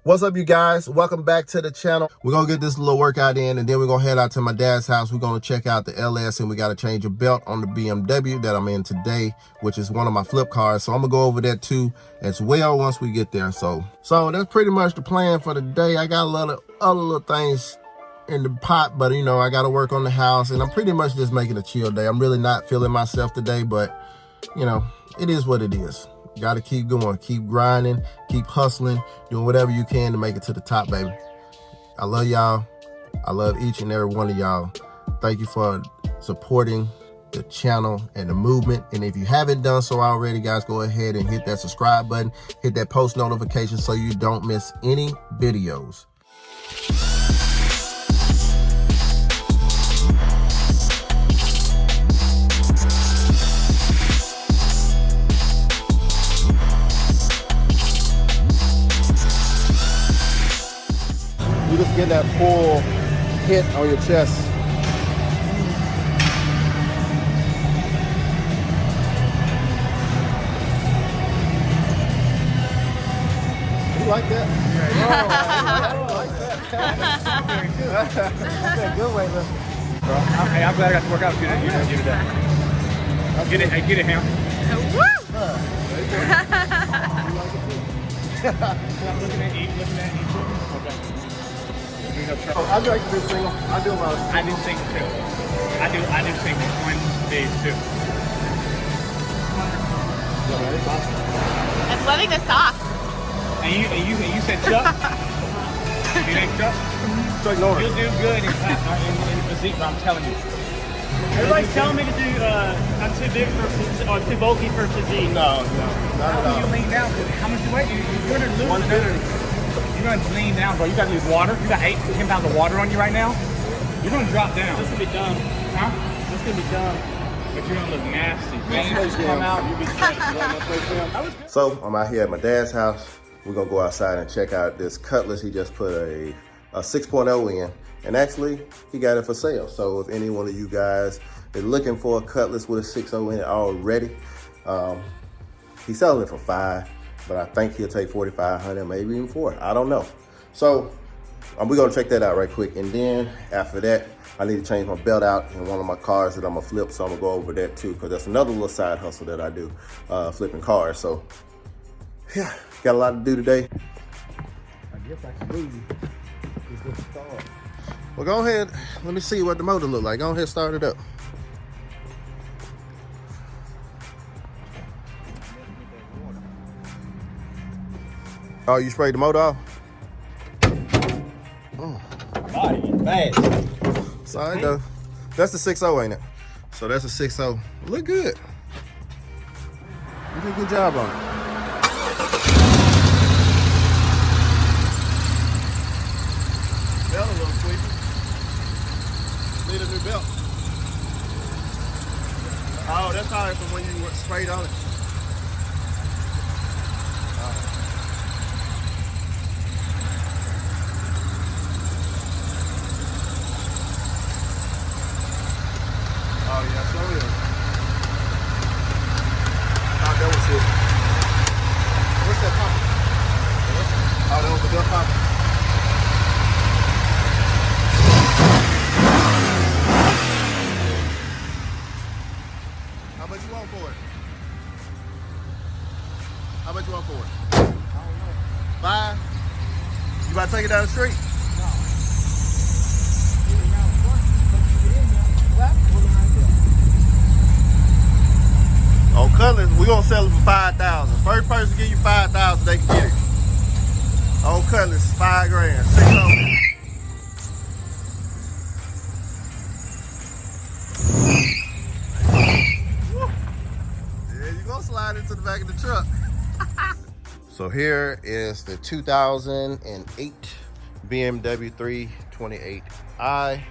What's up, you guys? Welcome back to the channel. We're gonna get this little workout in, and then we're gonna head out to my dad's house. We're gonna check out the LS, and we gotta change a belt on the BMW that I'm in today, which is one of my flip cars. So I'm gonna go over that too as well once we get there. So that's pretty much the plan for the day. I got a lot of other little things in the pot, but you know, I gotta work on the house, and I'm pretty much just making a chill day. I'm really not feeling myself today, but you know, it is what it is. You gotta keep going, keep grinding, keep hustling, doing whatever you can to make it to the top, baby. I love y'all. I love each and every one of y'all. Thank you for supporting the channel and the movement. And if you haven't done so already, guys, go ahead and hit that subscribe button, hit that post notification so you don't miss any videos. You just get that full hit on your chest. You like that? Yeah, I like that. That's a good way, listen. Hey, I'm glad I got to work out with you today. Get it, Ham. Woo! Looking at each. Okay. I like to do single. I do a lot of single. I do single too. I do single one days too. I'm loving the socks. And you said Chuck? You named Chuck? Chuck Norris. You'll do good in physique, but I'm telling you. Everybody's telling me to do, I'm too big for, or too bulky for physique. No, not How at much you all. lean down? How much you weigh? You're going to lose another. You're going to lean down, bro. You got to lose water. You got 8 to 10 pounds of water on you right now. You're going to drop down. That's going to be dumb. Huh? That's going to be dumb. But you're going to look nasty. Veins come out. You'll be straight. So I'm out here at my dad's house. We're gonna go outside and check out this Cutlass. He just put a 6.0 in, and actually he got it for sale. So if any one of you guys is looking for a Cutlass with a 6.0 in it already, he's selling it for $5, but I think he'll take $4,500, maybe even $4. I don't know. So we're gonna check that out right quick, and then after that, I need to change my belt out in one of my cars that I'm gonna flip. So I'm gonna go over that too, because that's another little side hustle that I do, flipping cars. So yeah, got a lot to do today. I guess I should leave. Just start. Well, go ahead. Let me see what the motor look like. Go ahead, start it up. Oh, you sprayed the motor off? Oh. Body bad. Sorry though. That's the 6.0, ain't it? So that's a 6.0. Look good. You did a good job on it. Belt a little squeaky. Need a new belt. Oh, that's all right from when you sprayed on it. Oh yeah, so is. Oh, that was it. What's that pump? Oh, that was the belt pump. How much you want for it? How much you want for it? I don't know. 5? You about to take it down the street? On Cutlass, we gonna sell it for $5,000. First person to give you $5,000, they can get it. On Cutlass, $5 grand, 600. Yeah, you gonna slide into the back of the truck. So here is the 2008 BMW 328i.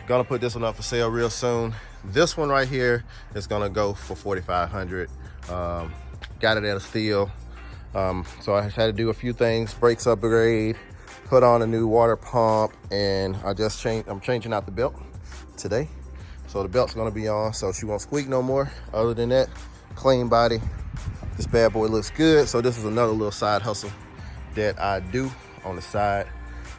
Gonna put this one up for sale real soon. This one right here is gonna go for $4,500. Got it at a steal. So I had to do a few things, brakes upgrade, put on a new water pump, and I'm changing out the belt today. So the belt's gonna be on, so she won't squeak no more. Other than that, clean body. This bad boy looks good. So this is another little side hustle that I do on the side.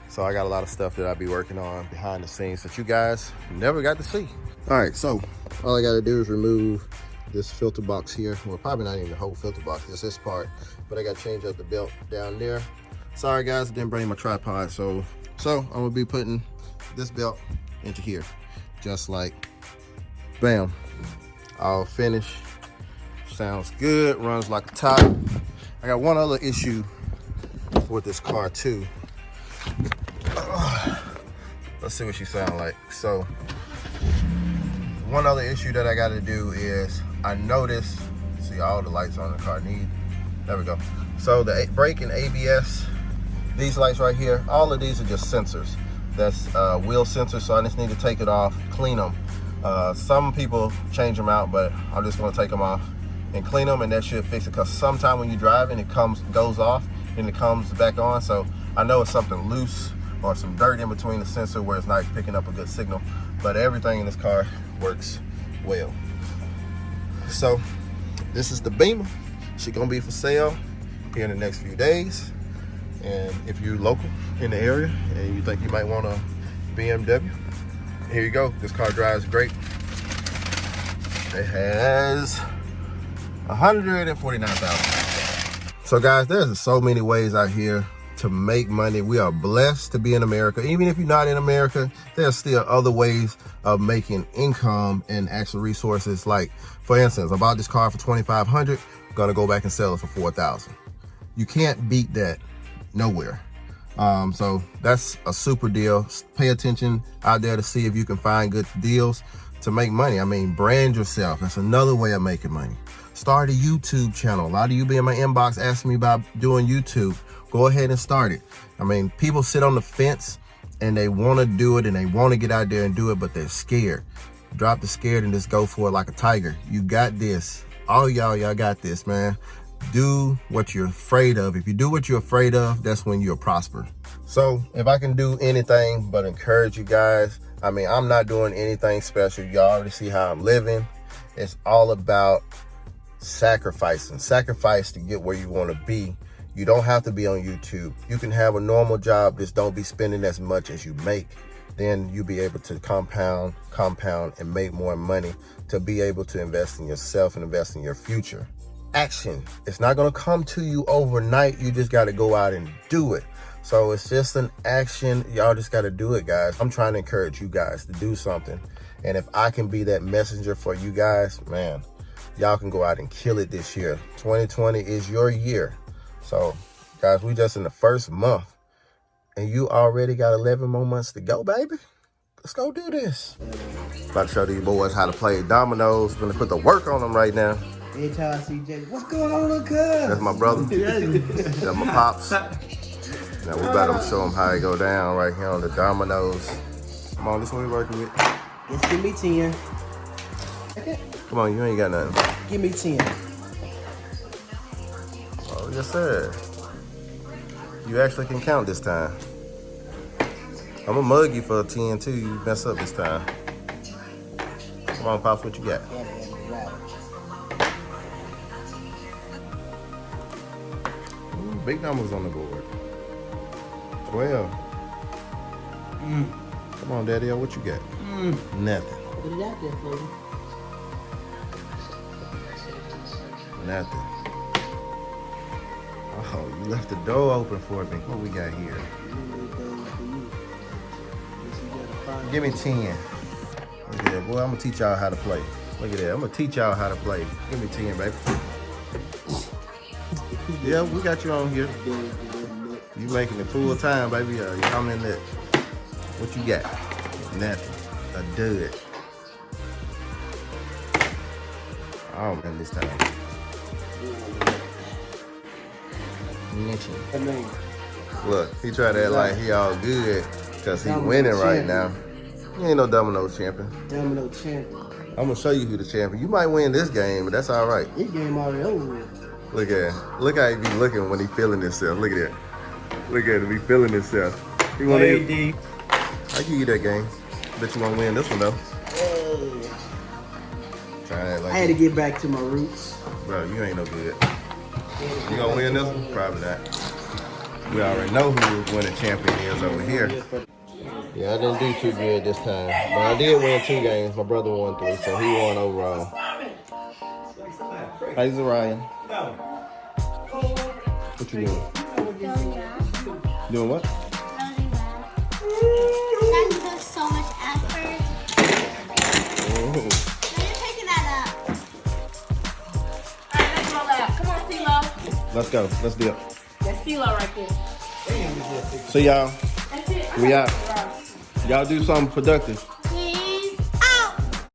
So I got a lot of stuff that I'll be working on behind the scenes that you guys never got to see. All right, so all I gotta do is remove this filter box here. Well, probably not even the whole filter box, just this part. But I gotta change up the belt down there. Sorry guys, I didn't bring my tripod. So I'm gonna be putting this belt into here. Just like, bam, all finished. Sounds good, runs like a top. I got one other issue with this car too. Let's see what she sounds like. So one other issue that I got to do is I noticed, see all the lights on the car there we go. So the brake and ABS, these lights right here, all of these are just sensors. That's wheel sensors, so I just need to take it off, clean them. Some people change them out, but I just want to take them off and clean them, and that should fix it, because sometime when you drive and it goes off and it comes back on. So I know it's something loose or some dirt in between the sensor where it's not picking up a good signal, but everything in this car works well. So this is the Beamer. She's gonna be for sale here in the next few days. And if you're local in the area and you think you might want a BMW, here you go. This car drives great. It has 149,000. So guys, there's so many ways out here to make money. We are blessed to be in America. Even if you're not in America, there's still other ways of making income and actual resources. Like, for instance, I bought this car for $2,500, gonna go back and sell it for $4,000. You can't beat that nowhere. So that's a super deal. Pay attention out there to see if you can find good deals to make money. I mean, brand yourself. That's another way of making money. Start a YouTube channel. A lot of you be in my inbox asking me about doing YouTube. Go ahead and start it. I mean, people sit on the fence and they want to do it and they want to get out there and do it, but they're scared. Drop the scared and just go for it like a tiger. You got this. All y'all got this, man. Do what you're afraid of. If you do what you're afraid of, that's when you'll prosper. So if I can do anything but encourage you guys, I mean, I'm not doing anything special. You already see how I'm living. It's all about sacrificing. Sacrifice to get where you want to be. You don't have to be on YouTube. You can have a normal job, just don't be spending as much as you make. Then you'll be able to compound, and make more money to be able to invest in yourself and invest in your future. Action. It's not gonna come to you overnight. You just gotta go out and do it. So it's just an action. Y'all just gotta do it, guys. I'm trying to encourage you guys to do something. And if I can be that messenger for you guys, man, y'all can go out and kill it this year. 2020 is your year. So guys, we just in the first month and you already got 11 more months to go, baby. Let's go do this. About to show these boys how to play dominoes. Gonna put the work on them right now. Every time I see Jay, what's going on, little cuz? That's my brother. That's my pops. Now we about to show them how it go down right here on the dominoes. Come on, this one we working with. Just give me 10. Okay. Come on, you ain't got nothing. Give me 10. Oh, yes sir. You actually can count this time. I'm gonna mug you for a 10 too. You mess up this time. Come on, Pops, what you got? Ooh, big numbers on the board. 12. Come on, Daddy, what you got? Nothing. Put it out there for you. Nothing. Oh, you left the door open for me. What we got here? Give me 10. Look at that. Boy, I'm going to teach y'all how to play. Look at that. I'm going to teach y'all how to play. Give me 10, baby. Yeah, we got you on here. You making it full time, baby. You coming in there. What you got? Nothing. A dud. Oh, man, this time. Look, he tried to act like he all good because he winning right now. He ain't no domino champion. Domino champion. I'm gonna show you who the champion. You might win this game, but that's all right. This game already over. Look at him. Look how he be looking when he feeling himself. Look at that. Look at him. He feeling himself. He wanna I give you that game. Bet you won't win this one though. Like I had to get back to my roots. Bro, you ain't no good. You gonna win this one? Probably not. We already know who the winning champion is over here. Yeah, I didn't do too good this time. But I did win 2 games. My brother won 3, so he won overall. Hey, Zariah. What you doing? Doing what? That took so much effort. Ooh. You're taking that up. Alright, let's roll out. Come on, CeeLo. Let's go. Let's dip. That's CeeLo right there. See y'all. That's it. We out. Y'all do something productive.